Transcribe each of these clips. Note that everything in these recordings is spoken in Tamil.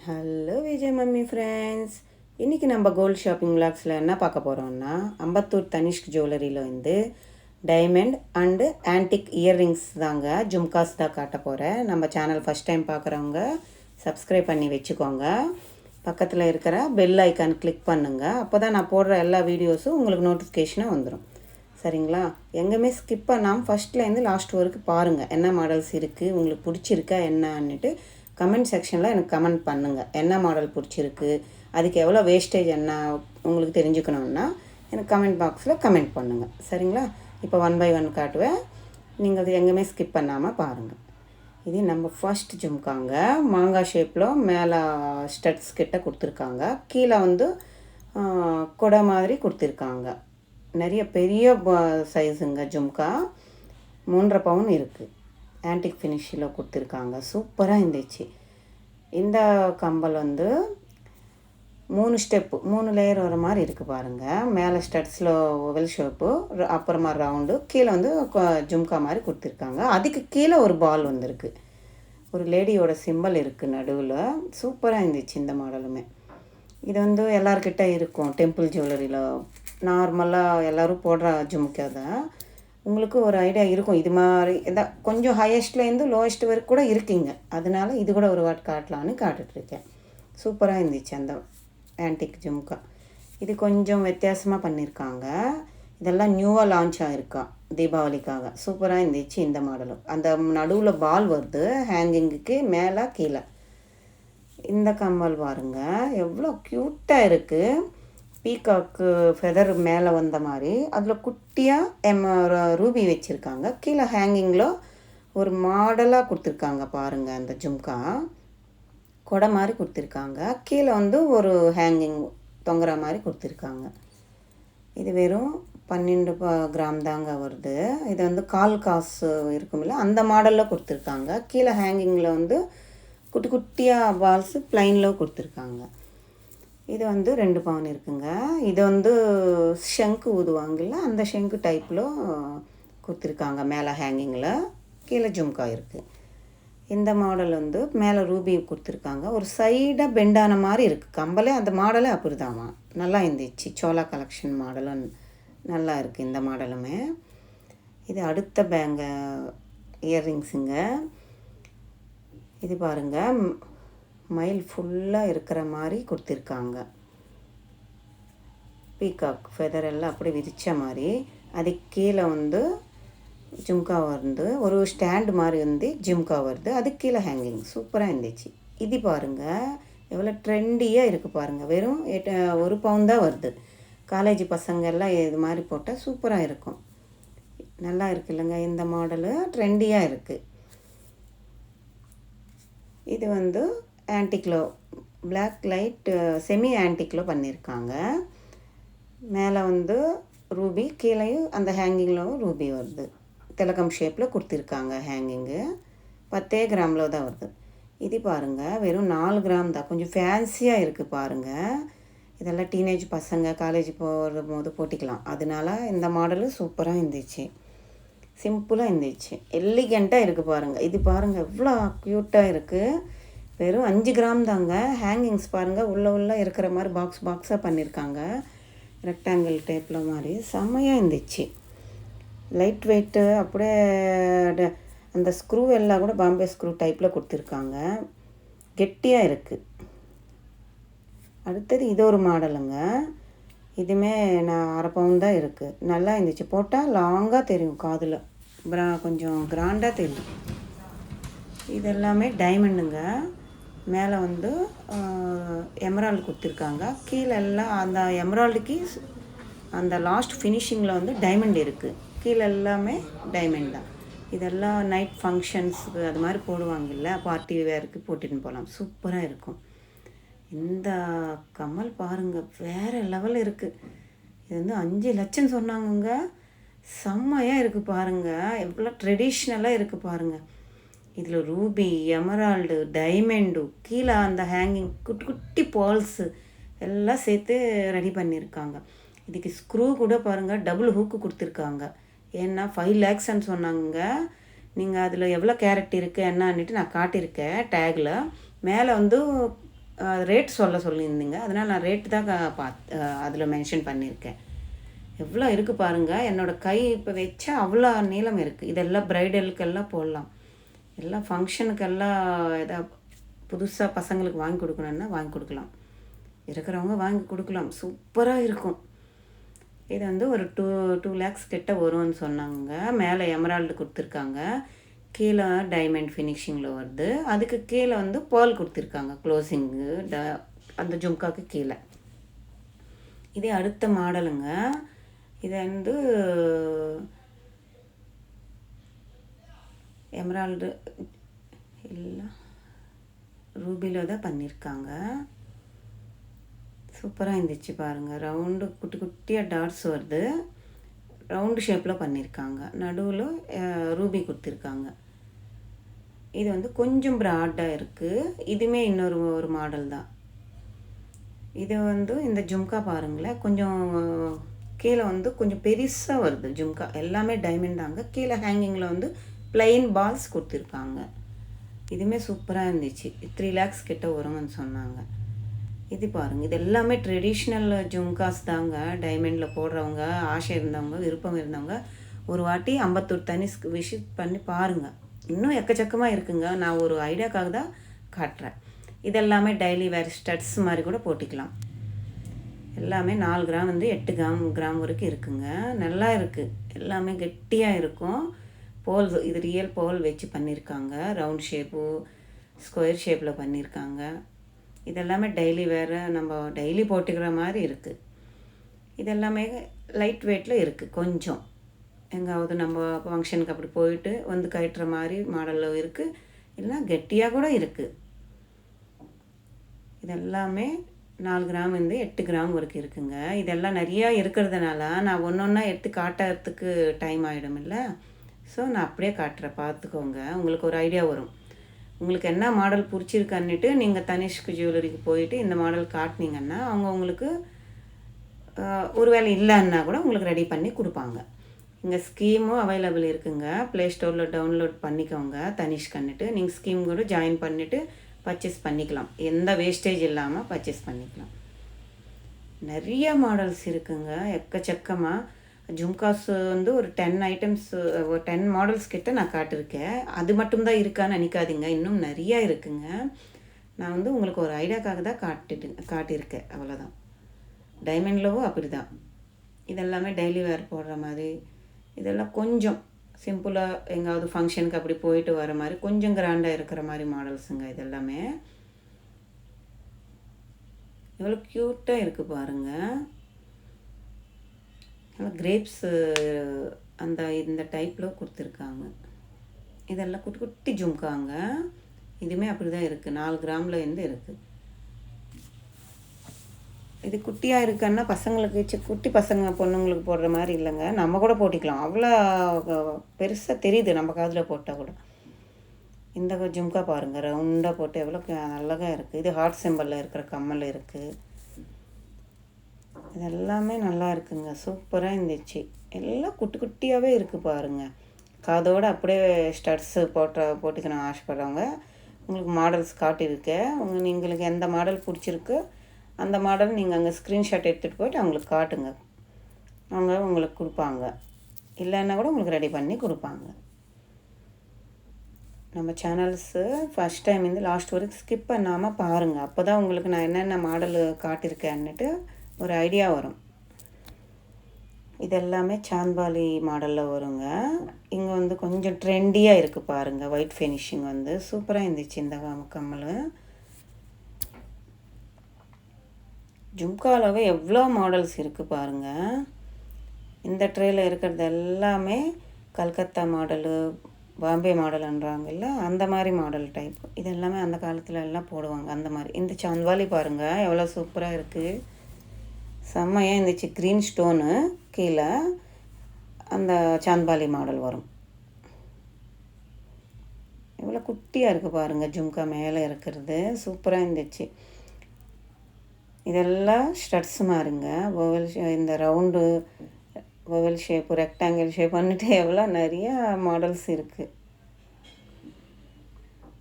Hello Vijay mummy friends. இன்றைக்கி நம்ம கோல்டு ஷாப்பிங் விளாக்ஸில் என்ன பார்க்க போகிறோம்னா, அம்பத்தூர் தனிஷ்க் ஜுவல்லரியில் வந்து டைமண்ட் அண்டு ஆன்டிக் இயர்ரிங்ஸ் தாங்க, ஜும்காஸ் தான் காட்ட போகிறேன். நம்ம சேனல் ஃபஸ்ட் டைம் பார்க்குறவங்க சப்ஸ்கிரைப் பண்ணி வச்சுக்கோங்க. பக்கத்தில் இருக்கிற பெல் ஐக்கான் கிளிக் பண்ணுங்கள். அப்போ தான் நான் போடுற எல்லா வீடியோஸும் உங்களுக்கு நோட்டிஃபிகேஷனாக வந்துடும். சரிங்களா? எங்கேயுமே ஸ்கிப் பண்ணாமல் ஃபஸ்ட்லேருந்து லாஸ்ட் வரைக்கும் பாருங்கள். என்ன மாடல்ஸ் இருக்குது, உங்களுக்கு பிடிச்சிருக்கா என்னன்னுட்டு கமெண்ட் செக்ஷனில் எனக்கு கமெண்ட் பண்ணுங்கள். என்ன மாடல் பிடிச்சிருக்கு, அதுக்கு எவ்வளோ வேஸ்டேஜ் என்ன உங்களுக்கு தெரிஞ்சுக்கணுன்னா எனக்கு கமெண்ட் பாக்ஸில் கமெண்ட் பண்ணுங்கள். சரிங்களா? இப்போ 1 by 1 காட்டுவேன். நீங்கள் அது எங்கேயுமே ஸ்கிப் பண்ணாமல் பாருங்கள். இது நம்ம ஃபர்ஸ்ட் ஜும்காங்க. மாங்காய் ஷேப்பில் மேலே ஸ்டட்ஸ் கிட்ட கொடுத்துருக்காங்க. கீழே வந்து கொடை மாதிரி கொடுத்துருக்காங்க. நிறைய பெரிய சைஸுங்க ஜும்கா. 3.5 பவுன் இருக்குது. ஆன்டிக் ஃபினிஷில் கொடுத்துருக்காங்க. சூப்பராக இருந்துச்சு. இந்த கம்பல் வந்து 3 ஸ்டெப்பு 3 லேயர் வர மாதிரி இருக்குது பாருங்கள். மேலே ஸ்டட்ஸில் ஓவல் ஷேப்பு, அப்புறமா ரவுண்டு, கீழே வந்து ஜும்கா மாதிரி கொடுத்துருக்காங்க. அதுக்கு கீழே ஒரு பால் வந்திருக்கு. ஒரு லேடியோட சிம்பிள் இருக்குது நடுவில். சூப்பராக இருந்துச்சு இந்த மாடலுமே. இது வந்து எல்லார்கிட்ட இருக்கும். டெம்பிள் ஜுவல்லரியில் நார்மலாக எல்லோரும் போடுற ஜும்கா தான். உங்களுக்கு ஒரு ஐடியா இருக்கும். இது மாதிரி இதான் கொஞ்சம் ஹையஸ்ட்லேருந்து லோயஸ்ட் வரைக்கும் கூட இருக்குங்க. அதனால இது கூட ஒரு வாட் காட்டலான்னு காட்டுட்ருக்கேன். சூப்பராக இருந்துச்சு அந்த ஆன்டிக் ஜும்கா. இது கொஞ்சம் வித்தியாசமாக பண்ணியிருக்காங்க. இதெல்லாம் நியூவாக லான்ச் ஆகிருக்கா தீபாவளிக்காக. சூப்பராக இருந்துச்சு இந்த மாடலும். அந்த நடுவில் பால் வருது ஹேங்கிங்குக்கு மேலே கீழே. இந்த கம்மல் பாருங்கள் எவ்வளோ க்யூட்டாக இருக்குது. பீகாக்கு ஃபெதர் மேலே வந்த மாதிரி அதில் குட்டியாக ரூபி வச்சுருக்காங்க. கீழே ஹேங்கிங்கில் ஒரு மாடலாக கொடுத்துருக்காங்க பாருங்கள். அந்த ஜும்கா கொடை மாதிரி கொடுத்துருக்காங்க. கீழே வந்து ஒரு ஹேங்கிங் தொங்குற மாதிரி கொடுத்துருக்காங்க. இது வெறும் 12 கிராம் தாங்க வருது. இது வந்து கால் காசு இருக்குமில்ல, அந்த மாடலில் கொடுத்துருக்காங்க. கீழே ஹேங்கிங்கில் வந்து குட்டி குட்டியாக பால்ஸு ப்ளைனில் கொடுத்துருக்காங்க. இது வந்து 2 பவுன் இருக்குங்க. இது வந்து ஷங்கு ஊதுவாங்கல்ல, அந்த ஷங்கு டைப்பில் கொடுத்துருக்காங்க. மேலே ஹேங்கிங்கில் கீழே ஜும்கா இருக்குது. இந்த மாடல் வந்து மேலே ரூபி கொடுத்துருக்காங்க. ஒரு சைடாக பெண்டான மாதிரி இருக்குது கம்பலே. அந்த மாடலே அப்படி தான்மா, நல்லா இருந்துச்சு. சோலா கலெக்ஷன் மாடலும் நல்லா இருக்குது இந்த மாடலுமே. இது அடுத்த பேங்க இயர்ரிங்ஸுங்க. இது பாருங்கள், மயில் ஃபுல்லாக இருக்கிற மாதிரி கொடுத்துருக்காங்க. பீகாக் ஃபெதர் எல்லாம் அப்படி விரித்த மாதிரி. அதுக்கு கீழே வந்து ஜும்கா வருது. ஒரு ஸ்டாண்டு மாதிரி வந்து ஜும்கா வருது. அதுக்கு கீழே ஹேங்கிங். சூப்பராக இருந்துச்சு. இது பாருங்கள் எவ்வளோ ட்ரெண்டியாக இருக்குது பாருங்கள். வெறும் 1 பவுன் தான் வருது. காலேஜ் பசங்கள்லாம் இது மாதிரி போட்டால் சூப்பராக இருக்கும். நல்லா இருக்கு இல்லைங்க இந்த மாடலு. ட்ரெண்டியாக இருக்குது. இது வந்து ஆன்டிக்கில் பிளாக் லைட் செமி ஆன்டிக்கில் பண்ணியிருக்காங்க. மேலே வந்து ரூபி, கீழேயும் அந்த ஹேங்கிங்கில் ரூபி வருது. திலகம் ஷேப்பில் கொடுத்துருக்காங்க ஹேங்கிங்கு. 10 கிராமில் தான் வருது. இது பாருங்கள் வெறும் 4 கிராம் தான். கொஞ்சம் ஃபேன்சியாக இருக்குது பாருங்கள். இதெல்லாம் டீனேஜ் பசங்க காலேஜ் போகிற போது போட்டிக்கலாம். அதனால இந்த மாடலு சூப்பராக இருந்துச்சு. சிம்பிளாக இருந்துச்சு. எலிகண்ட்டாக இருக்குது பாருங்கள். இது பாருங்கள் எவ்வளோ க்யூட்டாக இருக்குது. வெறும் 5 கிராம் தாங்க. ஹேங்கிங்ஸ் பாருங்கள் உள்ளே இருக்கிற மாதிரி பாக்ஸாக பண்ணியிருக்காங்க. ரெக்டாங்கிள் டைப்பில் மாதிரி செம்மையாக இருந்துச்சு. Light weight. அப்படியே அந்த ஸ்க்ரூ எல்லாம் கூட பாம்பே ஸ்க்ரூ டைப்பில் கொடுத்துருக்காங்க. கெட்டியாக இருக்குது. அடுத்தது இது ஒரு மாடலுங்க. இதுவுமே நான் 1/2 பவுன் தான் இருக்குது. நல்லா இருந்துச்சு. போட்டால் லாங்காக தெரியும் காதில். கொஞ்சம் கிராண்டாக தெரியும். இதெல்லாமே டைமண்டுங்க. மேலே வந்து எமரால்டு கொடுத்துருக்காங்க. கீழே எல்லாம் அந்த எமரால்டுக்கு அந்த லாஸ்ட் ஃபினிஷிங்கில் வந்து டைமண்ட் இருக்குது. கீழே எல்லாமே டைமண்ட் தான். இதெல்லாம் நைட் ஃபங்க்ஷன்ஸுக்கு அது மாதிரி போடுவாங்கல்ல, பார்ட்டி வேருக்கு போட்டுன்னு போகலாம். சூப்பராக இருக்கும். இந்த கம்மல் பாருங்கள் வேறு லெவலில் இருக்குது. இது வந்து 5 லட்சம் சொன்னாங்கங்க. செம்மையாக இருக்குது பாருங்கள். எவ்வளோ ட்ரெடிஷ்னலாக இருக்குது பாருங்கள். இதில் ரூபி, எமரால்டு, டைமண்டு, கீழே அந்த ஹேங்கிங் குட்டி குட்டி பால்ஸு எல்லாம் சேர்த்து ரெடி பண்ணியிருக்காங்க. இதுக்கு ஸ்க்ரூ கூட பாருங்கள் டபுள் ஹூக்கு கொடுத்துருக்காங்க. ஏன்னா 5 lakhsன்னு சொன்னாங்க. நீங்கள் அதில் எவ்வளோ கேரட் இருக்குது என்னன்னுட்டு நான் காட்டியிருக்கேன் டேகில். மேலே வந்து ரேட் சொல்லியிருந்தீங்க, அதனால் நான் ரேட்டு தான் அதில் மென்ஷன் பண்ணியிருக்கேன். எவ்வளோ இருக்குது பாருங்கள். என்னோடய கை இப்போ வச்சா அவ்வளோ நீளம் இருக்குது. இதெல்லாம் ப்ரைடலுக்கெல்லாம் போடலாம். எல்லாம் ஃபங்க்ஷனுக்கெல்லாம் எதாவது புதுசாக பசங்களுக்கு வாங்கி கொடுக்கணுன்னா வாங்கி கொடுக்கலாம். இருக்கிறவங்க வாங்கி கொடுக்கலாம். சூப்பராக இருக்கும். இது வந்து ஒரு 2 lakhs கிட்ட வரும்னு சொன்னாங்க. மேலே எமரால்டு கொடுத்துருக்காங்க, கீழே டைமண்ட் ஃபினிஷிங்கில் வருது. அதுக்கு கீழே வந்து பேர்ல் கொடுத்துருக்காங்க க்ளோசிங்கு அந்த ஜும்காவுக்கு கீழே. இதே அடுத்த மாடலுங்க. இதை வந்து எமரால்டு இல்லை ரூபியில் தான் பண்ணியிருக்காங்க. சூப்பராக இருந்துச்சு பாருங்கள். ரவுண்டு குட்டி குட்டியாக டாட்ஸ் வருது. ரவுண்டு ஷேப்பில் பண்ணியிருக்காங்க. நடுவில் ரூபி கொடுத்துருக்காங்க. இது வந்து கொஞ்சம் ப்ராடாக இருக்குது. இதுவுமே ஒரு மாடல் தான். இது வந்து இந்த ஜும்கா பாருங்களேன், கொஞ்சம் கீழே வந்து கொஞ்சம் பெருசாக வருது ஜும்கா. எல்லாமே டைமண்ட் தாங்க. கீழே ஹேங்கிங்கில் வந்து ப்ளைன் பால்ஸ் கொடுத்துருக்காங்க. இதுவுமே சூப்பராக இருந்துச்சு. 3 lakhs கிட்ட வருங்கன்னு சொன்னாங்க. இது பாருங்கள், இது எல்லாமே ட்ரெடிஷ்னல் ஜும்காஸ் தாங்க. டைமண்டில் போடுறவங்க, ஆசை இருந்தவங்க, விருப்பம் இருந்தவங்க ஒரு வாட்டி அம்பத்தூர் தனிஷ்க் விசிட் பண்ணி பாருங்கள். இன்னும் எக்கச்சக்கமாக இருக்குங்க. நான் ஒரு ஐடியாக்காக தான் காட்டுறேன். இதெல்லாமே டெய்லி வேர் ஸ்டட்ஸ் மாதிரி கூட போட்டிக்கலாம். எல்லாமே 4 கிராம் வந்து 8 கிராம் வரைக்கும் இருக்குங்க. நல்லா இருக்குது. எல்லாமே கெட்டியாக இருக்கும். போல்ஸ், இது ரியல் போல் வச்சு பண்ணியிருக்காங்க. ரவுண்ட் ஷேப்பு, ஸ்கொயர் ஷேப்பில் பண்ணியிருக்காங்க. இதெல்லாமே டெய்லி வேறு நம்ம டெய்லி போட்டுக்கிற மாதிரி இருக்குது. இதெல்லாமே லைட் வெயிட்டில் இருக்குது. கொஞ்சம் எங்காவது நம்ம ஃபங்க்ஷனுக்கு அப்படி போயிட்டு வந்து கட்டுற மாதிரி மாடலில் இருக்குது. இல்லைனா கெட்டியாக கூட இருக்குது. இதெல்லாமே 4 கிராம் வந்து 8 கிராம் வரைக்கும் இருக்குங்க. இதெல்லாம் நிறையா இருக்கிறதுனால நான் ஒன்றா எடுத்து காட்டுறதுக்கு டைம் ஆகிடும் இல்லை. ஸோ நான் அப்படியே காட்டுறேன், பார்த்துக்கோங்க. உங்களுக்கு ஒரு ஐடியா வரும். உங்களுக்கு என்ன மாடல் பிடிச்சிருக்கான்னுட்டு நீங்கள் தனிஷ்க் ஜுவல்லரிக்கு போயிட்டு இந்த மாடல் காட்டினீங்கன்னா அவங்க உங்களுக்கு ஒரு வேளை இல்லைன்னா கூட உங்களுக்கு ரெடி பண்ணி கொடுப்பாங்க. இங்கே ஸ்கீமும் அவைலபிள் இருக்குங்க. ப்ளே ஸ்டோரில் டவுன்லோட் பண்ணிக்கோங்க. தனிஷ்கன்னுட்டு நீங்கள் ஸ்கீம் கூட ஜாயின் பண்ணிவிட்டு பர்ச்சேஸ் பண்ணிக்கலாம். எந்த வேஸ்டேஜ் இல்லாமல் பர்ச்சேஸ் பண்ணிக்கலாம். நிறைய மாடல்ஸ் இருக்குங்க, எக்கச்சக்கமாக. ஜும்காஸ் வந்து ஒரு 10 ஐட்டம்ஸ், ஒரு 10 மாடல்ஸ் கிட்ட நான் காட்டியிருக்கேன். அது மட்டும்தான் இருக்கான்னு நினைக்காதீங்க, இன்னும் நிறையா இருக்குங்க. நான் வந்து உங்களுக்கு ஒரு ஐடியாக்காக தான் காட்டியிருக்கேன், அவ்வளோதான். டைமண்ட்லவும் அப்படி தான். இதெல்லாமே டெய்லி வேர் போடுற மாதிரி. இதெல்லாம் கொஞ்சம் சிம்பிளாக எங்காவது ஃபங்க்ஷனுக்கு அப்படி போயிட்டு வர மாதிரி கொஞ்சம் கிராண்டாக இருக்கிற மாதிரி மாடல்ஸுங்க. இதெல்லாமே எவ்வளோ க்யூட்டாக இருக்குது பாருங்கள். கிரேப்ஸு இந்த டைப்பில் கொடுத்துருக்காங்க. இதெல்லாம் குட்டி குட்டி ஜும்காங்க. இதுவுமே அப்படி தான் இருக்குது. 4 கிராமில் இருந்து இருக்குது. இது குட்டியாக இருக்குன்னா பசங்களுக்கு, குட்டி பசங்க பொண்ணுங்களுக்கு போடுற மாதிரி இல்லைங்க. நம்ம கூட போட்டிக்கலாம். அவ்வளோ பெருசாக தெரியுது நம்ம காதில் போட்டால் கூட. இந்த ஜும்கா பாருங்கள், ரவுண்டாக போட்டு எவ்வளோ நல்லாக இருக்குது. இது ஹார்ட் சிம்பலில் இருக்கிற கம்மல் இருக்குது. இதெல்லாமே நல்லா இருக்குங்க. சூப்பராக இருந்துச்சு. எல்லாம் குட்டி குட்டியாகவே இருக்குது பாருங்கள். காதோடு அப்படியே ஸ்டட்ஸு போட்டுக்கணும் ஆசைப்படுறவங்க உங்களுக்கு மாடல்ஸ் காட்டியிருக்கேன். உங்களுக்கு எந்த மாடல் பிடிச்சிருக்கு அந்த மாடல் நீங்கள் அங்கே ஸ்க்ரீன்ஷாட் எடுத்துகிட்டு போய்ட்டு அவங்களுக்கு காட்டுங்க. அவங்க உங்களுக்கு கொடுப்பாங்க. இல்லைன்னா கூட உங்களுக்கு ரெடி பண்ணி கொடுப்பாங்க. நம்ம சேனல்ஸு ஃபஸ்ட் டைம் இந்த லாஸ்ட் வரைக்கும் ஸ்கிப் பண்ணாமல் பாருங்கள். அப்போ தான் உங்களுக்கு நான் என்னென்ன மாடல் காட்டியிருக்கேன்னுட்டு ஒரு ஐடியா வரும். இதெல்லாமே சாந்த்பாலி மாடலில் வருங்க. இங்கே வந்து கொஞ்சம் ட்ரெண்டியாக இருக்குது பாருங்கள். ஒயிட் ஃபினிஷிங் வந்து சூப்பராக இருந்துச்சு இந்த கம்மல். ஜும்காலவே எவ்வளோ மாடல்ஸ் இருக்குது பாருங்கள். இந்த ட்ரேயில் இருக்கிறது எல்லாமே கல்கத்தா மாடலு, பாம்பே மாடல்ன்றாங்கல்ல, அந்த மாதிரி மாடல் டைப். இது எல்லாமே அந்த காலத்தில் எல்லாம் போடுவாங்க அந்த மாதிரி. இந்த சாந்த்வாலி பாருங்கள் எவ்வளோ சூப்பராக இருக்குது. செம்மையாக இருந்துச்சு. க்ரீன் ஸ்டோனு கீழே அந்த சாந்த்பாலி மாடல் வரும். எவ்வளோ குட்டியாக இருக்குது பாருங்கள். ஜும்கா மேலே இருக்கிறது சூப்பராக இருந்துச்சு. இதெல்லாம் ஸ்டட்ஸ் மாறுங்க. ஓவல் இந்த round oval shape, rectangle shape பண்ணிட்டு எவ்வளோ நிறையா மாடல்ஸ் இருக்குது.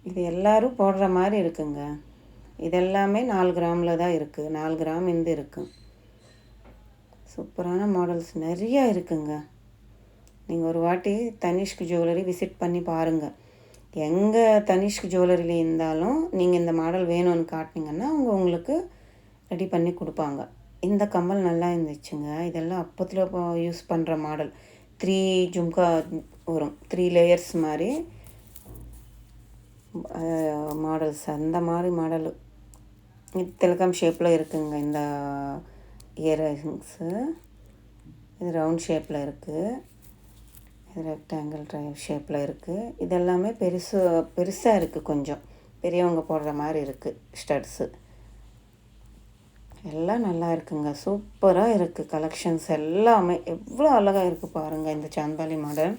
இது எல்லோரும் போடுற மாதிரி இருக்குங்க. இதெல்லாமே 4 கிராமில் தான் இருக்குது. 4 கிராம் இருந்து இருக்குது. சூப்பரான மாடல்ஸ் நிறையா இருக்குங்க. நீங்கள் ஒரு வாட்டி தனிஷ்க் ஜுவல்லரி விசிட் பண்ணி பாருங்கள். எங்கே தனிஷ்க் ஜுவல்லரியில் இருந்தாலும் நீங்கள் இந்த மாடல் வேணும்னு காட்டினீங்கன்னா அவங்க உங்களுக்கு ரெடி பண்ணி கொடுப்பாங்க. இந்த கம்மல் நல்லா இருந்துச்சுங்க. இதெல்லாம் அப்பத்தில் யூஸ் பண்ணுற மாடல். 3 ஜும்கா வரும், 3 லேயர்ஸ் மாதிரி மாடல்ஸ். அந்த மாதிரி மாடல் இது திலகம் ஷேப்பில் இருக்குங்க. இந்த இயரிங்ஸு இது ரவுண்ட் ஷேப்பில் இருக்குது, இது ரெக்டாங்கிள் ஷேப்பில் இருக்குது. இதெல்லாமே பெருசாக இருக்குது, கொஞ்சம் பெரியவங்க போடுற மாதிரி இருக்குது. ஸ்டட்ஸு எல்லாம் நல்லா இருக்குங்க. சூப்பராக இருக்குது. கலெக்ஷன்ஸ் எல்லாமே எவ்வளோ அழகாக இருக்குது பாருங்கள். இந்த சாந்தாலி மாடல்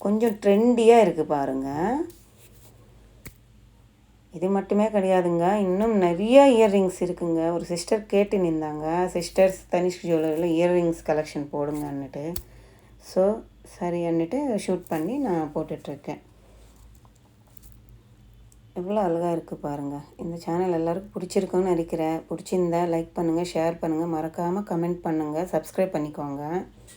கொஞ்சம் ட்ரெண்டியாக இருக்குது பாருங்கள். இது மட்டுமே கிடையாதுங்க, இன்னும் நிறையா இயர்ரிங்ஸ் இருக்குங்க. ஒரு சிஸ்டர் கேட்டு நின்றாங்க, சிஸ்டர்ஸ் தனிஷ்க் ஜுவல்லரியில் இயர்ரிங்ஸ் கலெக்ஷன் போடுங்கன்னுட்டு. ஸோ சரின்னுட்டு ஷூட் பண்ணி நான் போட்டுட்ருக்கேன். எவ்வளோ அழகாக இருக்குது பாருங்கள். இந்த சேனல் எல்லாருக்கும் பிடிச்சிருக்குன்னு நினைக்கிறேன். பிடிச்சிருந்தா லைக் பண்ணுங்கள், ஷேர் பண்ணுங்கள், மறக்காமல் கமெண்ட் பண்ணுங்கள், சப்ஸ்கிரைப் பண்ணிக்கோங்க.